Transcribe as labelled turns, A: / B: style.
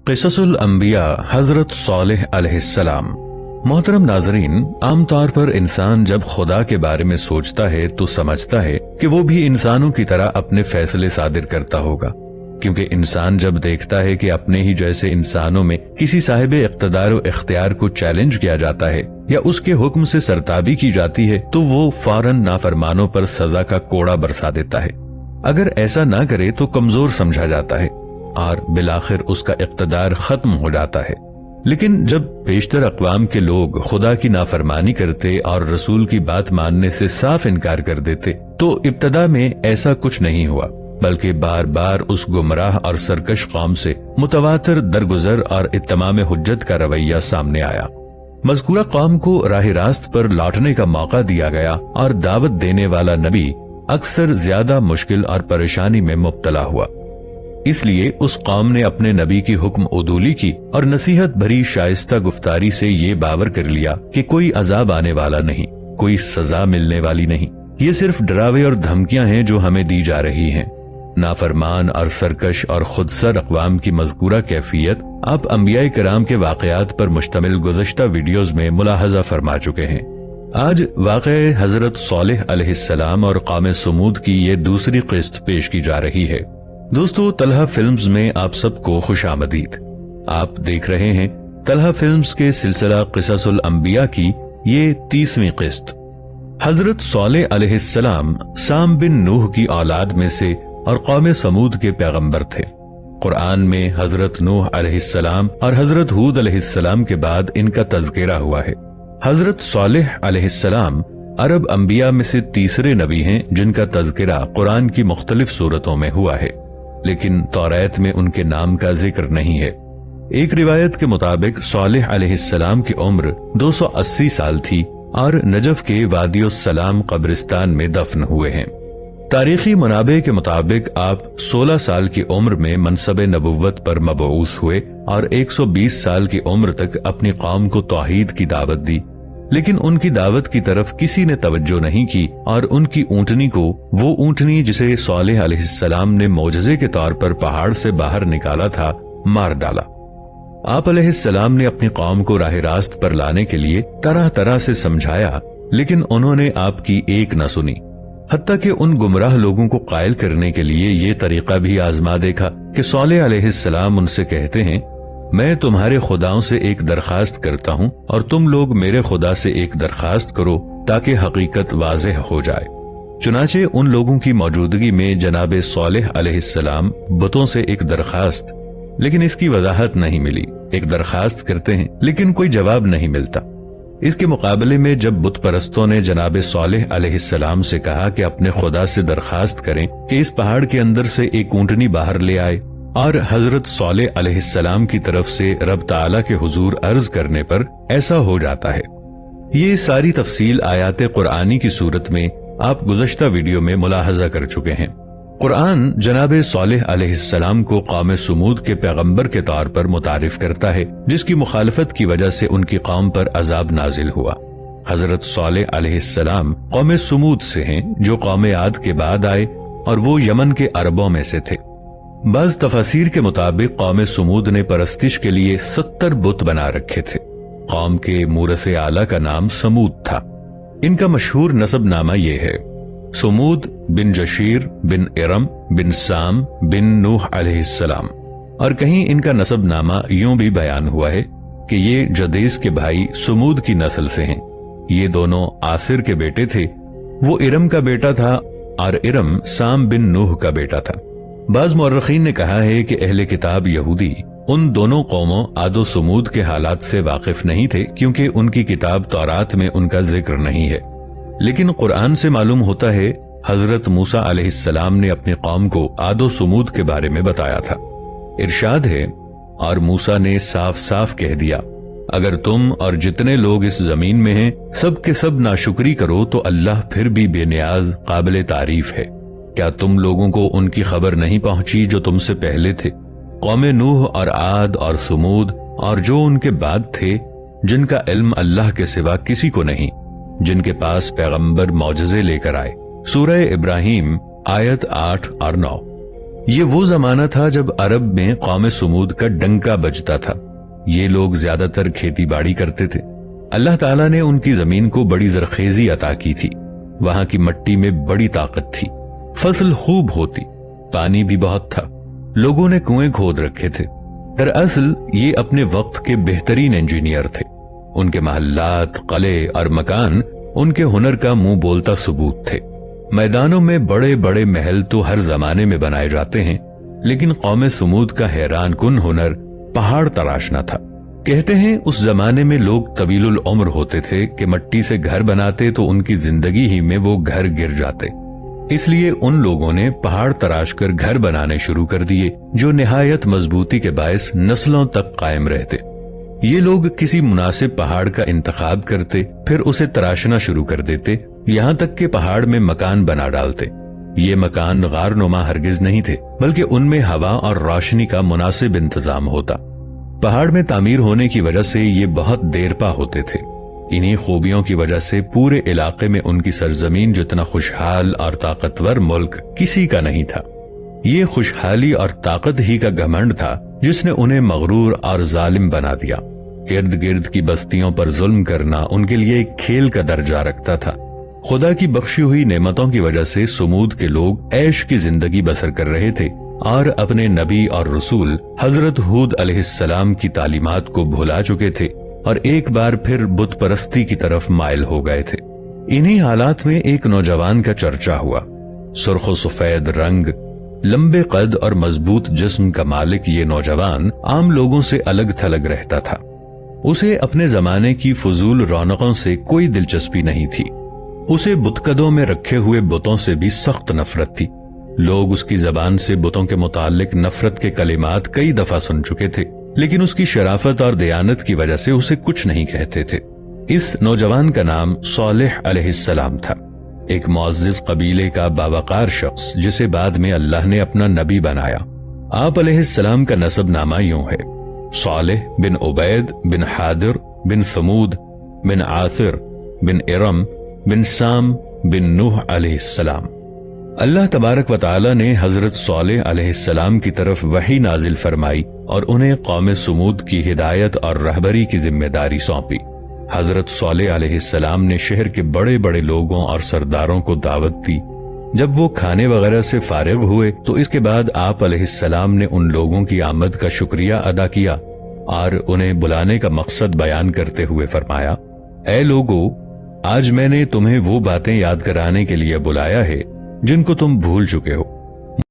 A: قصص الانبیاء حضرت صالح علیہ السلام۔ محترم ناظرین، عام طور پر انسان جب خدا کے بارے میں سوچتا ہے تو سمجھتا ہے کہ وہ بھی انسانوں کی طرح اپنے فیصلے صادر کرتا ہوگا، کیونکہ انسان جب دیکھتا ہے کہ اپنے ہی جیسے انسانوں میں کسی صاحب اقتدار و اختیار کو چیلنج کیا جاتا ہے یا اس کے حکم سے سرتابی کی جاتی ہے تو وہ فوراً نافرمانوں پر سزا کا کوڑا برسا دیتا ہے۔ اگر ایسا نہ کرے تو کمزور سمجھا جاتا ہے اور بالآخر اس کا اقتدار ختم ہو جاتا ہے۔ لیکن جب بیشتر اقوام کے لوگ خدا کی نافرمانی کرتے اور رسول کی بات ماننے سے صاف انکار کر دیتے تو ابتدا میں ایسا کچھ نہیں ہوا، بلکہ بار بار اس گمراہ اور سرکش قوم سے متواتر درگزر اور اتمام حجت کا رویہ سامنے آیا۔ مذکورہ قوم کو راہ راست پر لوٹنے کا موقع دیا گیا اور دعوت دینے والا نبی اکثر زیادہ مشکل اور پریشانی میں مبتلا ہوا۔ اس لیے اس قوم نے اپنے نبی کی حکم عدولی کی اور نصیحت بھری شائستہ گفتاری سے یہ باور کر لیا کہ کوئی عذاب آنے والا نہیں، کوئی سزا ملنے والی نہیں، یہ صرف ڈراوے اور دھمکیاں ہیں جو ہمیں دی جا رہی ہیں۔ نافرمان اور سرکش اور خودسر اقوام کی مذکورہ کیفیت آپ انبیاء کرام کے واقعات پر مشتمل گزشتہ ویڈیوز میں ملاحظہ فرما چکے ہیں۔ آج واقعہ حضرت صالح علیہ السلام اور قوم سمود کی یہ دوسری قسط پیش کی جا رہی ہے۔ دوستو، طلحہ فلمز میں آپ سب کو خوش آمدید۔ آپ دیکھ رہے ہیں طلحہ فلمز کے سلسلہ قصص الانبیاء کی یہ 30ویں قسط۔ حضرت صالح علیہ السلام سام بن نوح کی اولاد میں سے اور قوم سمود کے پیغمبر تھے۔ قرآن میں حضرت نوح علیہ السلام اور حضرت ہود علیہ السلام کے بعد ان کا تذکرہ ہوا ہے۔ حضرت صالح علیہ السلام عرب انبیاء میں سے تیسرے نبی ہیں جن کا تذکرہ قرآن کی مختلف صورتوں میں ہوا ہے، لیکن توریت میں ان کے نام کا ذکر نہیں ہے۔ ایک روایت کے مطابق صالح علیہ السلام کی عمر 280 سال تھی اور نجف کے وادی السلام قبرستان میں دفن ہوئے ہیں۔ تاریخی منابع کے مطابق آپ 16 سال کی عمر میں منصب نبوت پر مبعوث ہوئے اور 120 سال کی عمر تک اپنی قوم کو توحید کی دعوت دی، لیکن ان کی دعوت کی طرف کسی نے توجہ نہیں کی اور ان کی اونٹنی کو، وہ اونٹنی جسے صالح علیہ السلام نے معجزے کے طور پر پہاڑ سے باہر نکالا تھا، مار ڈالا۔ آپ علیہ السلام نے اپنی قوم کو راہ راست پر لانے کے لیے طرح طرح سے سمجھایا، لیکن انہوں نے آپ کی ایک نہ سنی۔ حتیٰ کہ ان گمراہ لوگوں کو قائل کرنے کے لیے یہ طریقہ بھی آزما دیکھا کہ صالح علیہ السلام ان سے کہتے ہیں، میں تمہارے خداؤں سے ایک درخواست کرتا ہوں اور تم لوگ میرے خدا سے ایک درخواست کرو تاکہ حقیقت واضح ہو جائے۔ چنانچہ ان لوگوں کی موجودگی میں جناب صالح علیہ السلام بتوں سے ایک درخواست، لیکن اس کی وضاحت نہیں ملی، ایک درخواست کرتے ہیں لیکن کوئی جواب نہیں ملتا۔ اس کے مقابلے میں جب بت پرستوں نے جناب صالح علیہ السلام سے کہا کہ اپنے خدا سے درخواست کریں کہ اس پہاڑ کے اندر سے ایک اونٹنی باہر لے آئے، اور حضرت صالح علیہ السلام کی طرف سے رب تعالیٰ کے حضور عرض کرنے پر ایسا ہو جاتا ہے۔ یہ ساری تفصیل آیات قرآنی کی صورت میں آپ گزشتہ ویڈیو میں ملاحظہ کر چکے ہیں۔ قرآن جناب صالح علیہ السلام کو قوم سمود کے پیغمبر کے طور پر متعارف کرتا ہے، جس کی مخالفت کی وجہ سے ان کی قوم پر عذاب نازل ہوا۔ حضرت صالح علیہ السلام قوم سمود سے ہیں جو قوم عاد کے بعد آئے، اور وہ یمن کے عربوں میں سے تھے۔ بعض تفاسیر کے مطابق قوم سمود نے پرستش کے لیے 70 بت بنا رکھے تھے۔ قوم کے مورث اعلیٰ کا نام سمود تھا۔ ان کا مشہور نسب نامہ یہ ہے: سمود بن جشیر بن ارم بن سام بن نوح علیہ السلام، اور کہیں ان کا نسب نامہ یوں بھی بیان ہوا ہے کہ یہ جدیس کے بھائی سمود کی نسل سے ہیں۔ یہ دونوں آصر کے بیٹے تھے، وہ ارم کا بیٹا تھا اور ارم سام بن نوح کا بیٹا تھا۔ بعض مورخین نے کہا ہے کہ اہل کتاب یہودی ان دونوں قوموں عاد و سمود کے حالات سے واقف نہیں تھے، کیونکہ ان کی کتاب تورات میں ان کا ذکر نہیں ہے، لیکن قرآن سے معلوم ہوتا ہے حضرت موسیٰ علیہ السلام نے اپنی قوم کو عاد و سمود کے بارے میں بتایا تھا۔ ارشاد ہے، اور موسیٰ نے صاف صاف کہہ دیا، اگر تم اور جتنے لوگ اس زمین میں ہیں سب کے سب ناشکری کرو تو اللہ پھر بھی بے نیاز قابل تعریف ہے۔ کیا تم لوگوں کو ان کی خبر نہیں پہنچی جو تم سے پہلے تھے، قوم نوح اور عاد اور سمود اور جو ان کے بعد تھے، جن کا علم اللہ کے سوا کسی کو نہیں، جن کے پاس پیغمبر معجزے لے کر آئے۔ سورہ ابراہیم آیت 8 اور 9۔ یہ وہ زمانہ تھا جب عرب میں قوم سمود کا ڈنکا بجتا تھا۔ یہ لوگ زیادہ تر کھیتی باڑی کرتے تھے۔ اللہ تعالیٰ نے ان کی زمین کو بڑی زرخیزی عطا کی تھی۔ وہاں کی مٹی میں بڑی طاقت تھی، فصل خوب ہوتی، پانی بھی بہت تھا، لوگوں نے کنویں کھود رکھے تھے۔ دراصل یہ اپنے وقت کے بہترین انجینئر تھے۔ ان کے محلات، قلعے اور مکان ان کے ہنر کا منہ بولتا ثبوت تھے۔ میدانوں میں بڑے بڑے محل تو ہر زمانے میں بنائے جاتے ہیں، لیکن قوم سمود کا حیران کن ہنر پہاڑ تراشنا تھا۔ کہتے ہیں اس زمانے میں لوگ طویل العمر ہوتے تھے کہ مٹی سے گھر بناتے تو ان کی زندگی ہی میں وہ گھر گر جاتے، اس لیے ان لوگوں نے پہاڑ تراش کر گھر بنانے شروع کر دیے جو نہایت مضبوطی کے باعث نسلوں تک قائم رہتے۔ یہ لوگ کسی مناسب پہاڑ کا انتخاب کرتے، پھر اسے تراشنا شروع کر دیتے، یہاں تک کہ پہاڑ میں مکان بنا ڈالتے۔ یہ مکان غار نما ہرگز نہیں تھے، بلکہ ان میں ہوا اور روشنی کا مناسب انتظام ہوتا۔ پہاڑ میں تعمیر ہونے کی وجہ سے یہ بہت دیر پا ہوتے تھے۔ انہی خوبیوں کی وجہ سے پورے علاقے میں ان کی سرزمین جتنا خوشحال اور طاقتور ملک کسی کا نہیں تھا۔ یہ خوشحالی اور طاقت ہی کا گھمنڈ تھا جس نے انہیں مغرور اور ظالم بنا دیا۔ ارد گرد کی بستیوں پر ظلم کرنا ان کے لیے ایک کھیل کا درجہ رکھتا تھا۔ خدا کی بخشی ہوئی نعمتوں کی وجہ سے سمود کے لوگ عیش کی زندگی بسر کر رہے تھے اور اپنے نبی اور رسول حضرت ہود علیہ السلام کی تعلیمات کو بھلا چکے تھے اور ایک بار پھر بت پرستی کی طرف مائل ہو گئے تھے۔ انہی حالات میں ایک نوجوان کا چرچا ہوا۔ سرخ و سفید رنگ، لمبے قد اور مضبوط جسم کا مالک یہ نوجوان عام لوگوں سے الگ تھلگ رہتا تھا۔ اسے اپنے زمانے کی فضول رونقوں سے کوئی دلچسپی نہیں تھی۔ اسے بتکدوں میں رکھے ہوئے بتوں سے بھی سخت نفرت تھی۔ لوگ اس کی زبان سے بتوں کے متعلق نفرت کے کلمات کئی دفعہ سن چکے تھے، لیکن اس کی شرافت اور دیانت کی وجہ سے اسے کچھ نہیں کہتے تھے۔ اس نوجوان کا نام صالح علیہ السلام تھا، ایک معزز قبیلے کا باوقار شخص جسے بعد میں اللہ نے اپنا نبی بنایا۔ آپ علیہ السلام کا نسب نامہ یوں ہے: صالح بن عبید بن حادر بن ثمود بن عاثر بن ارم بن سام بن نوح علیہ السلام۔ اللہ تبارک و تعالی نے حضرت صالح علیہ السلام کی طرف وحی نازل فرمائی اور انہیں قوم سمود کی ہدایت اور رہبری کی ذمہ داری سونپی۔ حضرت صالح علیہ السلام نے شہر کے بڑے بڑے لوگوں اور سرداروں کو دعوت دی۔ جب وہ کھانے وغیرہ سے فارغ ہوئے تو اس کے بعد آپ علیہ السلام نے ان لوگوں کی آمد کا شکریہ ادا کیا اور انہیں بلانے کا مقصد بیان کرتے ہوئے فرمایا: اے لوگو، آج میں نے تمہیں وہ باتیں یاد کرانے کے لیے بلایا ہے جن کو تم بھول چکے ہو۔